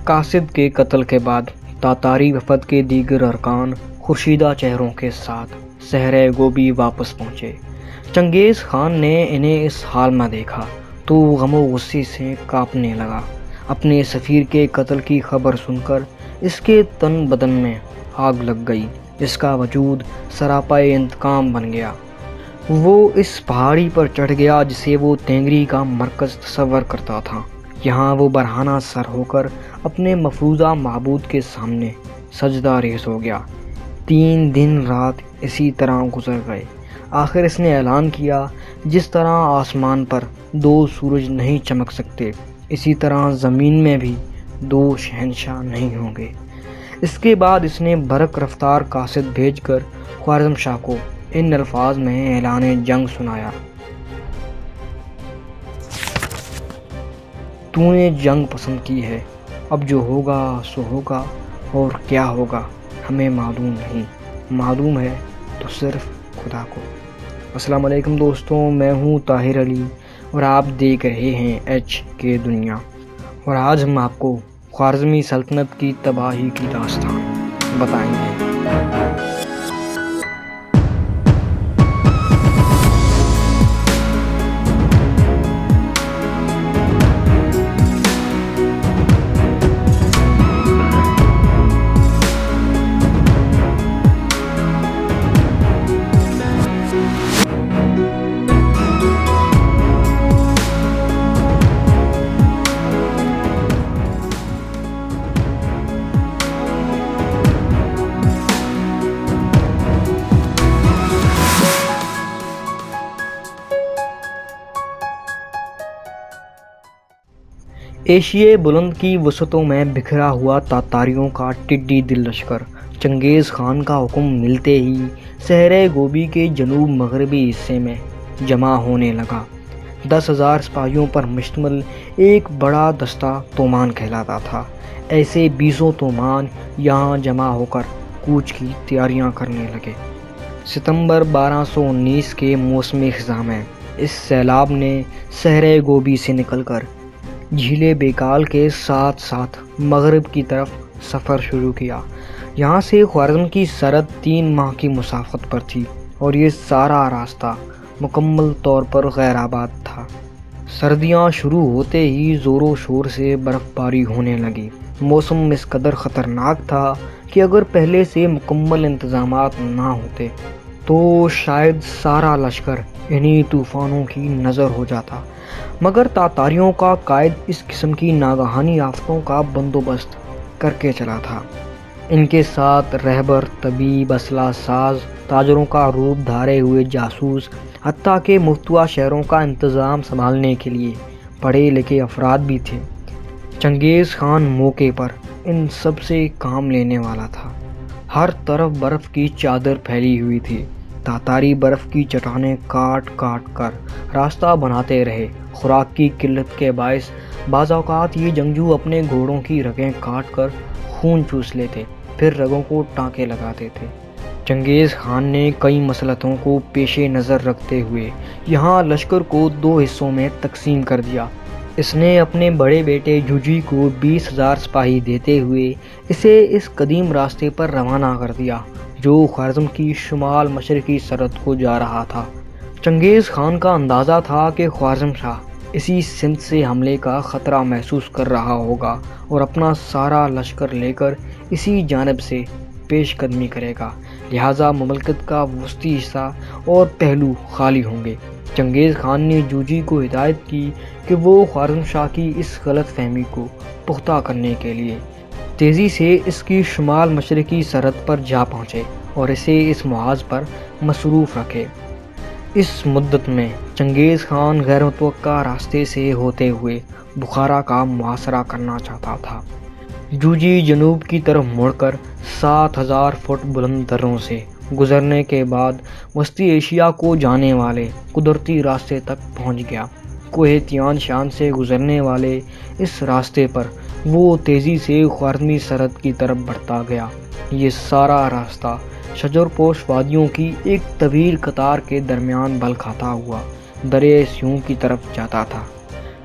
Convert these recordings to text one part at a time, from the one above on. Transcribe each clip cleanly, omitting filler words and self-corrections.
قاصد کے قتل کے بعد تاتاری وفد کے دیگر ارکان خورشیدہ چہروں کے ساتھ صحرائے گوبی واپس پہنچے۔ چنگیز خان نے انہیں اس حال میں دیکھا تو غم و غصے سے کانپنے لگا۔ اپنے سفیر کے قتل کی خبر سن کر اس کے تن بدن میں آگ لگ گئی۔ اس کا وجود سراپائے انتقام بن گیا۔ وہ اس پہاڑی پر چڑھ گیا جسے وہ تینگری کا مرکز تصور کرتا تھا۔ یہاں وہ برہنہ سر ہو کر اپنے مفروضہ معبود کے سامنے سجدہ ریز ہو گیا۔ 3 دن رات اسی طرح گزر گئے۔ آخر اس نے اعلان کیا، جس طرح آسمان پر 2 سورج نہیں چمک سکتے، اسی طرح زمین میں بھی 2 شہنشاہ نہیں ہوں گے۔ اس کے بعد اس نے برق رفتار قاصد بھیج کر خوارزم شاہ کو ان الفاظ میں اعلان جنگ سنایا: تو نے جنگ پسند کی ہے، اب جو ہوگا سو ہوگا، اور کیا ہوگا ہمیں معلوم نہیں، معلوم ہے تو صرف خدا کو۔ السلام علیکم دوستوں، میں ہوں طاہر علی اور آپ دیکھ رہے ہیں HK دنیا، اور آج ہم آپ کو خوارزمی سلطنت کی تباہی کی داستان بتائیں گے۔ ایشیائے بلند کی وسعتوں میں بکھرا ہوا تاتاریوں کا ٹڈی دل لشکر چنگیز خان کا حکم ملتے ہی صحرائے گوبی کے جنوب مغربی حصے میں جمع ہونے لگا۔ 10,000 سپاہیوں پر مشتمل ایک بڑا دستہ تومان کہلاتا تھا۔ ایسے 20 تومان یہاں جمع ہو کر کوچ کی تیاریاں کرنے لگے۔ ستمبر 1219 کے موسم خزاں میں اس سیلاب نے صحرائے گوبی سے نکل کر جھیل بیکال کے ساتھ ساتھ مغرب کی طرف سفر شروع کیا۔ یہاں سے خوارزم کی سرحد 3 ماہ کی مسافت پر تھی اور یہ سارا راستہ مکمل طور پر غیر آباد تھا۔ سردیاں شروع ہوتے ہی زور و شور سے برف باری ہونے لگی۔ موسم اس قدر خطرناک تھا کہ اگر پہلے سے مکمل انتظامات نہ ہوتے تو شاید سارا لشکر انہی طوفانوں کی نظر ہو جاتا، مگر تاتاریوں کا قائد اس قسم کی ناگہانی آفتوں کا بندوبست کر کے چلا تھا۔ ان کے ساتھ رہبر، طبیب، اسلحہ ساز، تاجروں کا روپ دھارے ہوئے جاسوس، حتیٰ کہ مفتوحہ شہروں کا انتظام سنبھالنے کے لیے پڑھے لکھے افراد بھی تھے۔ چنگیز خان موقع پر ان سب سے کام لینے والا تھا۔ ہر طرف برف کی چادر پھیلی ہوئی تھی۔ تاتاری برف کی چٹانیں کاٹ کاٹ کر راستہ بناتے رہے۔ خوراک کی قلت کے باعث بعض اوقات یہ جنگجو اپنے گھوڑوں کی رگیں کاٹ کر خون چوس لیتے، پھر رگوں کو ٹانکے لگاتے تھے۔ چنگیز خان نے کئی مصلحتوں کو پیش نظر رکھتے ہوئے یہاں لشکر کو 2 حصوں میں تقسیم کر دیا۔ اس نے اپنے بڑے بیٹے جوجی کو 20,000 سپاہی دیتے ہوئے اسے اس قدیم راستے پر روانہ کر دیا جو خوارزم کی شمال مشرقی سرحد کو جا رہا تھا۔ چنگیز خان کا اندازہ تھا کہ خوارزم شاہ اسی سمت سے حملے کا خطرہ محسوس کر رہا ہوگا اور اپنا سارا لشکر لے کر اسی جانب سے پیش قدمی کرے گا، لہٰذا مملکت کا وسطی حصہ اور پہلو خالی ہوں گے۔ چنگیز خان نے جوجی کو ہدایت کی کہ وہ خوارزم شاہ کی اس غلط فہمی کو پختہ کرنے کے لیے تیزی سے اس کی شمال مشرقی سرحد پر جا پہنچے اور اسے اس محاذ پر مصروف رکھے۔ اس مدت میں چنگیز خان غیر متوقع راستے سے ہوتے ہوئے بخارا کا محاصرہ کرنا چاہتا تھا۔ جوجی جنوب کی طرف مڑ کر 7,000 فٹ بلند دروں سے گزرنے کے بعد وسطی ایشیا کو جانے والے قدرتی راستے تک پہنچ گیا۔ کوہ تیان شان سے گزرنے والے اس راستے پر وہ تیزی سے خوارزمی سرحد کی طرف بڑھتا گیا۔ یہ سارا راستہ شجر پوش وادیوں کی ایک طویل قطار کے درمیان بل کھاتا ہوا دریا سیوں کی طرف جاتا تھا۔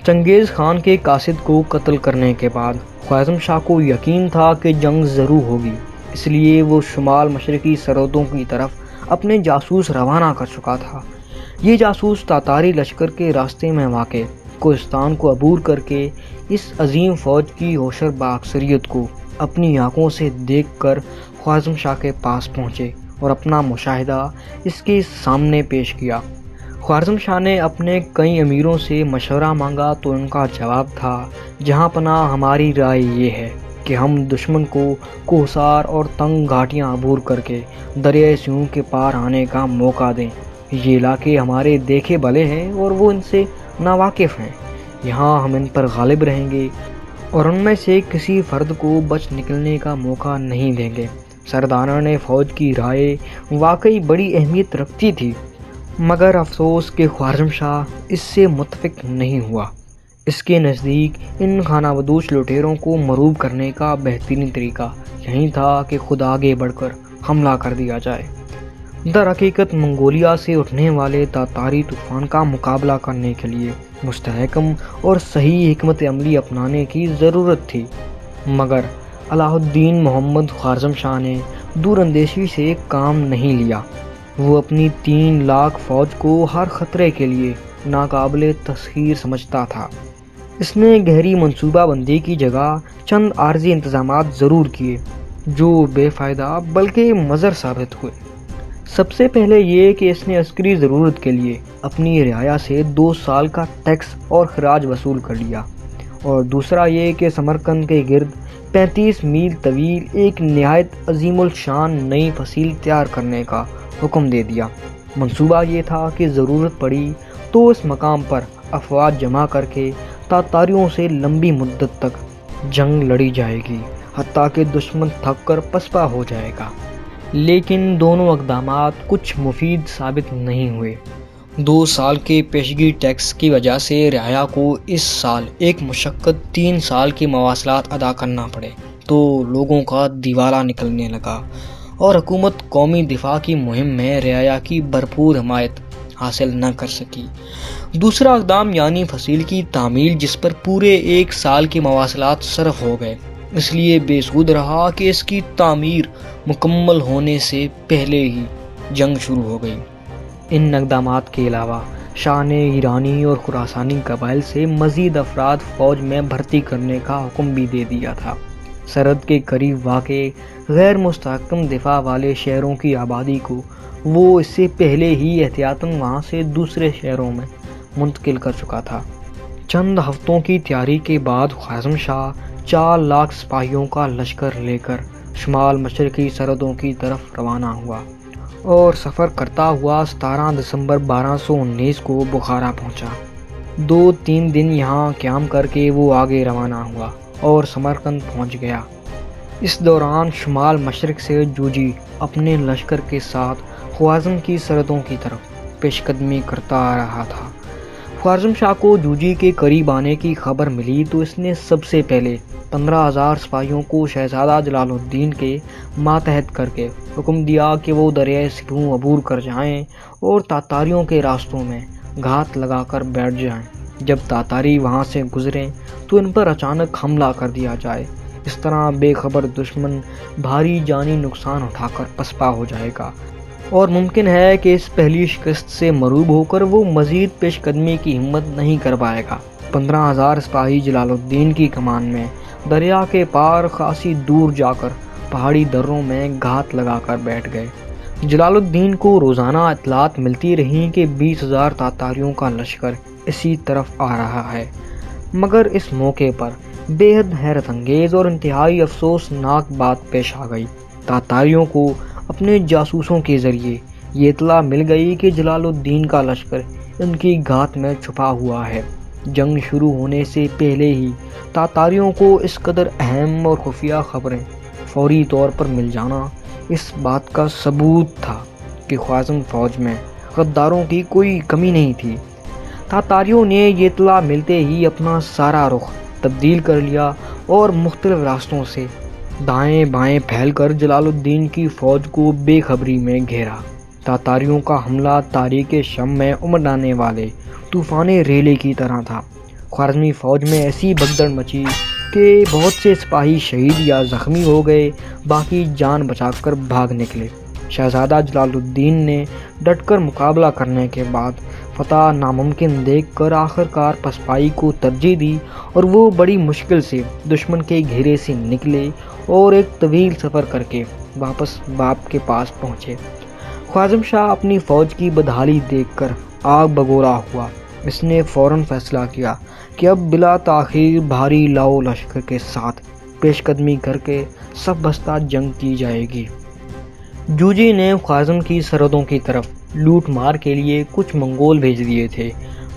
چنگیز خان کے قاصد کو قتل کرنے کے بعد خواصم شاہ کو یقین تھا کہ جنگ ضرور ہوگی، اس لیے وہ شمال مشرقی سرحدوں کی طرف اپنے جاسوس روانہ کر چکا تھا۔ یہ جاسوس تاتاری لشکر کے راستے میں واقع کوہستان کو عبور کر کے اس عظیم فوج کی ہوشر بااکثریت کو اپنی آنکھوں سے دیکھ کر خواصم شاہ کے پاس پہنچے اور اپنا مشاہدہ اس کے سامنے پیش کیا۔ خواصم شاہ نے اپنے کئی امیروں سے مشورہ مانگا تو ان کا جواب تھا، جہاں پناہ ہماری رائے یہ ہے کہ ہم دشمن کو کوہسار اور تنگ گھاٹیاں عبور کر کے دریائے سیوں کے پار آنے کا موقع دیں۔ یہ علاقے ہمارے دیکھے بھلے ہیں اور وہ ان سے ناواقف ہیں۔ یہاں ہم ان پر غالب رہیں گے اور ان میں سے کسی فرد کو بچ نکلنے کا موقع نہیں دیں گے۔ سرداران فوج کی رائے واقعی بڑی اہمیت رکھتی تھی، مگر افسوس کہ خواصم شاہ اس سے متفق نہیں ہوا۔ اس کے نزدیک ان خانہ بدوش لٹیروں کو مروب کرنے کا بہترین طریقہ یہی تھا کہ خود آگے بڑھ کر حملہ کر دیا جائے۔ در حقیقت منگولیا سے اٹھنے والے تاتاری طوفان کا مقابلہ کرنے کے لیے مستحکم اور صحیح حکمت عملی اپنانے کی ضرورت تھی، مگر علاء الدین محمد خواصم شاہ نے دور اندیشی سے کام نہیں لیا۔ وہ اپنی 3 لاکھ فوج کو ہر خطرے کے لیے ناقابل تسخیر سمجھتا تھا۔ اس نے گہری منصوبہ بندی کی جگہ چند عارضی انتظامات ضرور کیے جو بے فائدہ بلکہ مضر ثابت ہوئے۔ سب سے پہلے یہ کہ اس نے عسکری ضرورت کے لیے اپنی رعایا سے 2 سال کا ٹیکس اور خراج وصول کر لیا، اور دوسرا یہ کہ سمرقند کے گرد 35 میل طویل ایک نہایت عظیم الشان نئی فصیل تیار کرنے کا حکم دے دیا۔ منصوبہ یہ تھا کہ ضرورت پڑی تو اس مقام پر افواج جمع کر کے تاتاریوں سے لمبی مدت تک جنگ لڑی جائے گی، حتیٰ کہ دشمن تھک کر پسپا ہو جائے گا۔ لیکن دونوں اقدامات کچھ مفید ثابت نہیں ہوئے۔ 2 سال کے پیشگی ٹیکس کی وجہ سے رعایا کو اس سال ایک مشقت 3 سال کے مواصلات ادا کرنا پڑے تو لوگوں کا دیوالا نکلنے لگا اور حکومت قومی دفاع کی مہم میں رعایا کی بھرپور حمایت حاصل نہ کر سکی۔ دوسرا اقدام یعنی فصیل کی تعمیل، جس پر پورے 1 سال کے مواصلات صرف ہو گئے، اس لیے بے سود رہا کہ اس کی تعمیر مکمل ہونے سے پہلے ہی جنگ شروع ہو گئی۔ ان اقدامات کے علاوہ شاہ نے ایرانی اور خراسانی قبائل سے مزید افراد فوج میں بھرتی کرنے کا حکم بھی دے دیا تھا۔ سرحد کے قریب واقع غیر مستحکم دفاع والے شہروں کی آبادی کو وہ اس سے پہلے ہی احتیاطاً وہاں سے دوسرے شہروں میں منتقل کر چکا تھا۔ چند ہفتوں کی تیاری کے بعد خواصم شاہ 4 لاکھ سپاہیوں کا لشکر لے کر شمال مشرقی سرحدوں کی طرف روانہ ہوا اور سفر کرتا ہوا 17 دسمبر 1219 کو بخارا پہنچا۔ 2-3 دن یہاں قیام کر کے وہ آگے روانہ ہوا اور سمرقند پہنچ گیا۔ اس دوران شمال مشرق سے جوجی اپنے لشکر کے ساتھ خوارزم کی سرحدوں کی طرف پیش قدمی کرتا آ رہا تھا۔ خوارزم شاہ کو جوجی کے قریب آنے کی خبر ملی تو اس نے سب سے پہلے 15,000 سپاہیوں کو شہزادہ جلال الدین کے ماتحت کر کے حکم دیا کہ وہ دریائے سیوں عبور کر جائیں اور تاتاریوں کے راستوں میں گھات لگا کر بیٹھ جائیں۔ جب تاتاری وہاں سے گزریں تو ان پر اچانک حملہ کر دیا جائے۔ اس طرح بے خبر دشمن بھاری جانی نقصان اٹھا کر پسپا ہو جائے گا اور ممکن ہے کہ اس پہلی شکست سے مروب ہو کر وہ مزید پیش قدمی کی ہمت نہیں کر پائے گا۔ 15,000 سپاہی جلال الدین کی کمان میں دریا کے پار خاصی دور جا کر پہاڑی دروں میں گھات لگا کر بیٹھ گئے۔ جلال الدین کو روزانہ اطلاعات ملتی رہیں کہ 20,000 تاتاریوں کا لشکر اسی طرف آ رہا ہے، مگر اس موقع پر بے حد حیرت انگیز اور انتہائی افسوسناک بات پیش آ گئی۔ تاتاریوں کو اپنے جاسوسوں کے ذریعے یہ اطلاع مل گئی کہ جلال الدین کا لشکر ان کی گھات میں چھپا ہوا ہے۔ جنگ شروع ہونے سے پہلے ہی تاتاریوں کو اس قدر اہم اور خفیہ خبریں فوری طور پر مل جانا اس بات کا ثبوت تھا کہ خوارزم فوج میں غداروں کی کوئی کمی نہیں تھی۔ تاتاریوں نے یہ اطلاع ملتے ہی اپنا سارا رخ تبدیل کر لیا اور مختلف راستوں سے دائیں بائیں پھیل کر جلال الدین کی فوج کو بے خبری میں گھیرا۔ تاتاریوں کا حملہ تاریک شم میں امڈ آنے والے طوفان ریلے کی طرح تھا۔ خوارزمی فوج میں ایسی بھگدڑ مچی کہ بہت سے سپاہی شہید یا زخمی ہو گئے، باقی جان بچا کر بھاگ نکلے۔ شہزادہ جلال الدین نے ڈٹ کر مقابلہ کرنے کے بعد فتح ناممکن دیکھ کر آخرکار پسپائی کو ترجیح دی اور وہ بڑی مشکل سے دشمن کے گھیرے سے نکلے اور ایک طویل سفر کر کے واپس باپ کے پاس پہنچے۔ خوارزم شاہ اپنی فوج کی بدحالی دیکھ کر آگ بگولا ہوا۔ اس نے فوراً فیصلہ کیا کہ اب بلا تاخیر بھاری لاؤ لشکر کے ساتھ پیش قدمی کر کے سب بستہ جنگ کی جائے گی۔ جوجی نے خوارزم کی سرحدوں کی طرف لوٹ مار کے لیے کچھ منگول بھیج دیے تھے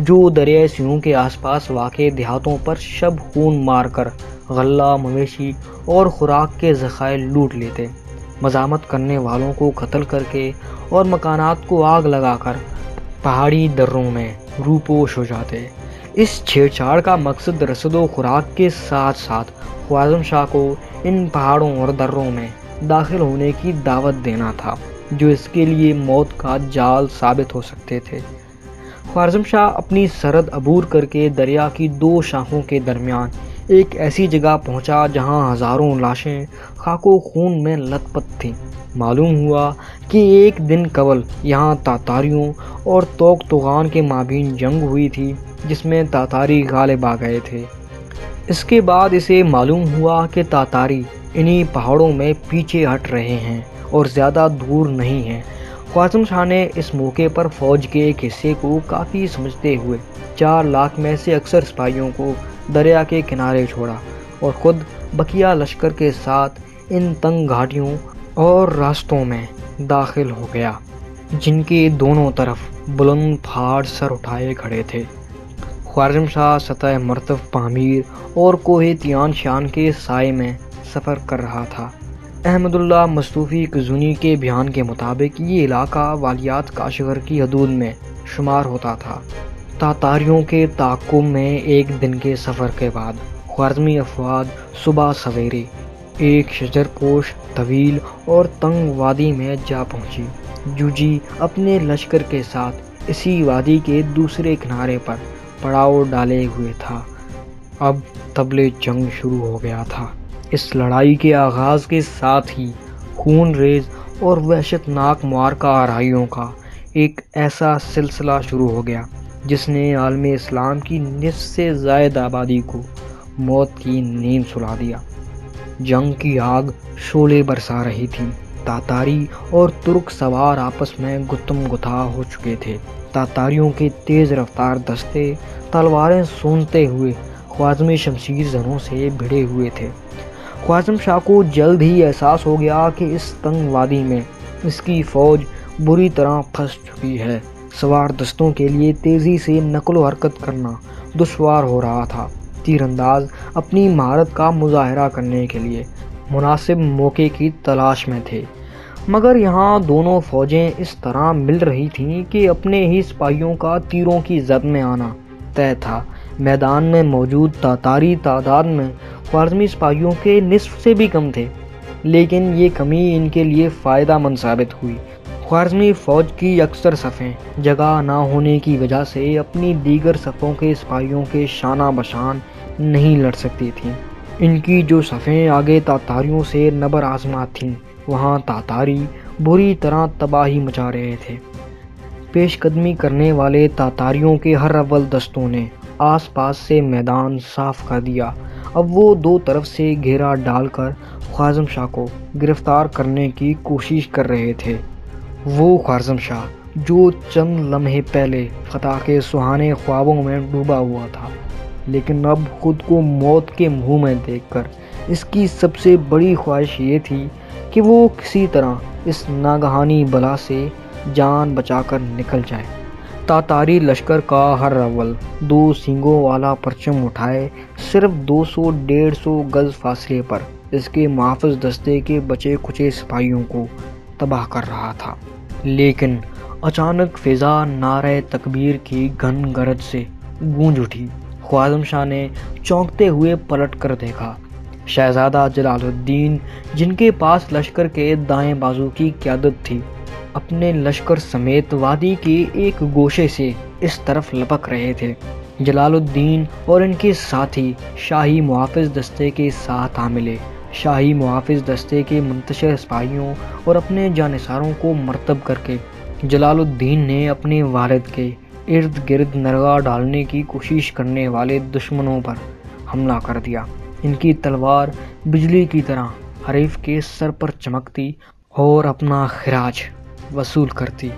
جو دریائے سیوں کے آس پاس واقع دیہاتوں پر شب خون مار کر غلہ، مویشی اور خوراک کے ذخائر لوٹ لیتے، مزاحمت کرنے والوں کو قتل کر کے اور مکانات کو آگ لگا کر پہاڑی دروں میں روپوش ہو جاتے۔ اس چھیڑ چھاڑ کا مقصد رسد و خوراک کے ساتھ ساتھ خوارزم شاہ کو ان پہاڑوں اور دروں میں داخل ہونے کی دعوت دینا تھا جو اس کے لیے موت کا جال ثابت ہو سکتے تھے۔ خوارزم شاہ اپنی سرحد عبور کر کے دریا کی دو شاخوں کے درمیان ایک ایسی جگہ پہنچا جہاں ہزاروں لاشیں خاک و خون میں لت پت تھیں۔ معلوم ہوا کہ ایک دن قبل یہاں تاتاریوں اور توق توغان کے مابین جنگ ہوئی تھی جس میں تاتاری غالب آ گئے تھے۔ اس کے بعد اسے معلوم ہوا کہ تاتاری انہی پہاڑوں میں پیچھے ہٹ رہے ہیں اور زیادہ دور نہیں ہیں۔ خوارزم شاہ نے اس موقع پر فوج کے ایک حصے کو کافی سمجھتے ہوئے 4 لاکھ میں سے اکثر سپاہیوں کو دریا کے کنارے چھوڑا اور خود بقیہ لشکر کے ساتھ ان تنگ گھاٹیوں اور راستوں میں داخل ہو گیا جن کے دونوں طرف بلند پہاڑ سر اٹھائے کھڑے تھے۔ خوارزم شاہ سطح مرتف پامیر اور کوہ تیان شان کے سائے میں سفر کر رہا تھا۔ احمد اللہ مصطوفی قزوینی کے بیان کے مطابق یہ علاقہ والیات کاشغر کی حدود میں شمار ہوتا تھا۔ تاتاریوں کے تعاقب میں ایک دن کے سفر کے بعد خوارزمی افواج صبح سویرے ایک شجر پوش طویل اور تنگ وادی میں جا پہنچی۔ جوجی اپنے لشکر کے ساتھ اسی وادی کے دوسرے کنارے پر پڑاؤ ڈالے ہوئے تھا۔ اب طبلِ جنگ شروع ہو گیا تھا۔ اس لڑائی کے آغاز کے ساتھ ہی خون ریز اور وحشت ناک معرکہ آرائیوں کا ایک ایسا سلسلہ شروع ہو گیا جس نے عالم اسلام کی نصف سے زائد آبادی کو موت کی نیند سلا دیا۔ جنگ کی آگ شعلے برسا رہی تھی۔ تاتاری اور ترک سوار آپس میں گتم گتھا ہو چکے تھے۔ تاتاریوں کے تیز رفتار دستے تلواریں سونتے ہوئے خوارزمی شمشیر زنوں سے بھڑے ہوئے تھے۔ خوارزم شاہ کو جلد ہی احساس ہو گیا کہ اس تنگ وادی میں اس کی فوج بری طرح پھنس چکی ہے۔ سوار دستوں کے لیے تیزی سے نقل و حرکت کرنا دشوار ہو رہا تھا۔ تیر انداز اپنی مہارت کا مظاہرہ کرنے کے لیے مناسب موقع کی تلاش میں تھے، مگر یہاں دونوں فوجیں اس طرح مل رہی تھیں کہ اپنے ہی سپاہیوں کا تیروں کی زد میں آنا طے تھا۔ میدان میں موجود تاتاری تعداد میں خوارزمی سپاہیوں کے نصف سے بھی کم تھے، لیکن یہ کمی ان کے لیے فائدہ مند ثابت ہوئی۔ خوارزمی فوج کی اکثر صفیں جگہ نہ ہونے کی وجہ سے اپنی دیگر صفوں کے سپاہیوں کے شانہ بشان نہیں لڑ سکتی تھیں۔ ان کی جو صفیں آگے تاتاریوں سے نبر آزما تھیں، وہاں تاتاری بری طرح تباہی مچا رہے تھے۔ پیش قدمی کرنے والے تاتاریوں کے ہر اول دستوں نے آس پاس سے میدان صاف کر دیا۔ اب وہ دو طرف سے گھیرا ڈال کر خوارزم شاہ کو گرفتار کرنے کی کوشش کر رہے تھے۔ وہ خوارزم شاہ جو چند لمحے پہلے فتح کے سہانے خوابوں میں ڈوبا ہوا تھا، لیکن اب خود کو موت کے منہ میں دیکھ کر اس کی سب سے بڑی خواہش یہ تھی کہ وہ کسی طرح اس ناگہانی بلا سے جان بچا کر نکل جائے۔ تاتاری لشکر کا ہر اول 2 سینگوں والا پرچم اٹھائے صرف 200-150 گز فاصلے پر اس کے محافظ دستے کے بچے کچے سپاہیوں کو تباہ کر رہا تھا۔ لیکن اچانک فضا نعرہ تکبیر کی گھن گرج سے گونج اٹھی۔ خوارزم شاہ نے چونکتے ہوئے پلٹ کر دیکھا۔ شہزادہ جلال الدین، جن کے پاس لشکر کے دائیں بازو کی قیادت تھی، اپنے لشکر سمیت وادی کے ایک گوشے سے اس طرف لپک رہے تھے۔ جلال الدین اور ان کے ساتھی شاہی محافظ دستے کے ساتھ آ ملے۔ شاہی محافظ دستے کے منتشر سپاہیوں اور اپنے جانثاروں کو مرتب کر کے جلال الدین نے اپنے والد کے ارد گرد نرغہ ڈالنے کی کوشش کرنے والے دشمنوں پر حملہ کر دیا۔ ان کی تلوار بجلی کی طرح حریف کے سر پر چمکتی اور اپنا خراج وصول کرتی۔